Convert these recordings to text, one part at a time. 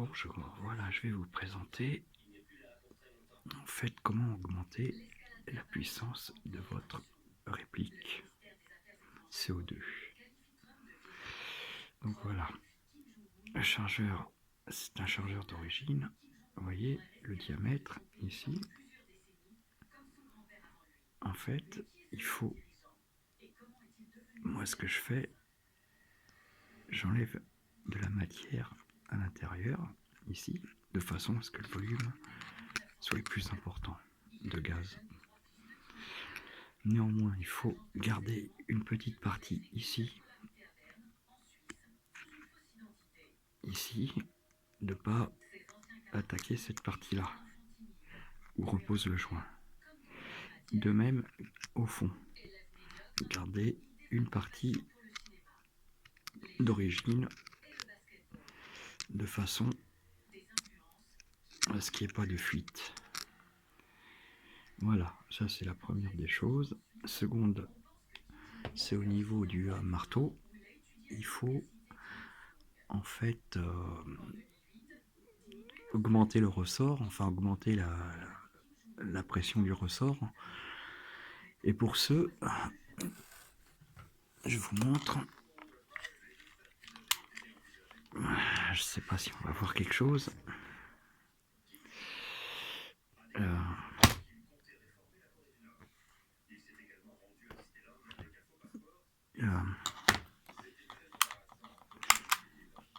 Bonjour, voilà, je vais vous présenter en fait comment augmenter la puissance de votre réplique CO2. Donc voilà, le chargeur, c'est un chargeur d'origine. Vous voyez le diamètre ici. En fait, il faut, moi ce que je fais, j'enlève de la matière à l'intérieur, ici, de façon à ce que le volume soit plus important de gaz. Néanmoins, il faut garder une petite partie ici, de ne pas attaquer cette partie-là, où repose le joint. De même, au fond, garder une partie d'origine, de façon à ce qu'il n'y ait pas de fuite. Voilà, ça c'est la première des choses. Seconde, c'est au niveau du marteau. Il faut en fait augmenter le ressort, enfin augmenter la pression du ressort. Et pour ce, je vous montre. Je sais pas si on va voir quelque chose.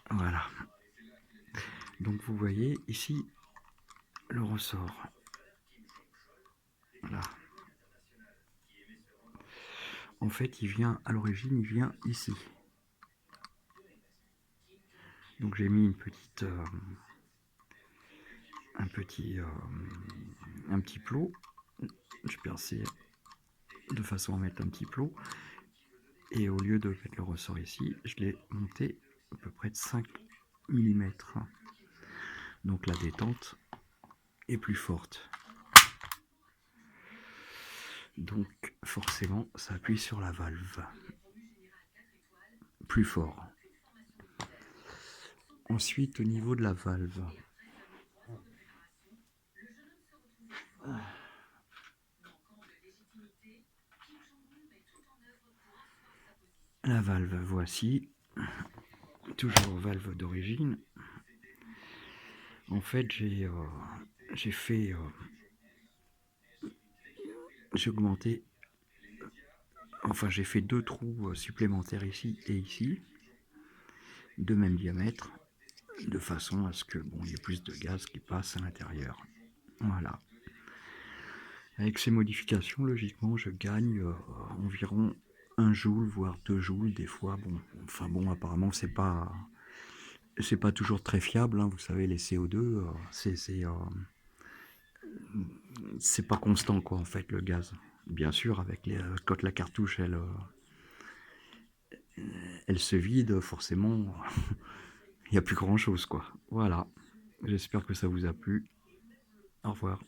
Voilà. Donc vous voyez ici le ressort. Voilà. En fait, il vient à l'origine, il vient ici. Donc j'ai mis une petite, un petit plot. J'ai percé de façon à mettre un petit plot. Et au lieu de mettre le ressort ici, je l'ai monté à peu près de 5 mm. Donc la détente est plus forte. Donc forcément, ça appuie sur la valve plus fort. Ensuite, au niveau de la valve, la valve, voici, toujours valve d'origine. En fait, j'ai augmenté, enfin j'ai fait 2 trous supplémentaires ici et ici, de même diamètre, de façon à ce que il y ait plus de gaz qui passe à l'intérieur. Voilà. Avec ces modifications, logiquement, je gagne environ 1 joule, voire 2 joules des fois. Apparemment, c'est pas toujours très fiable, hein. Vous savez, les CO2, c'est pas constant, quoi, en fait, le gaz. Bien sûr, avec quand la cartouche, elle se vide, forcément, il n'y a plus grand-chose, quoi. Voilà. J'espère que ça vous a plu. Au revoir.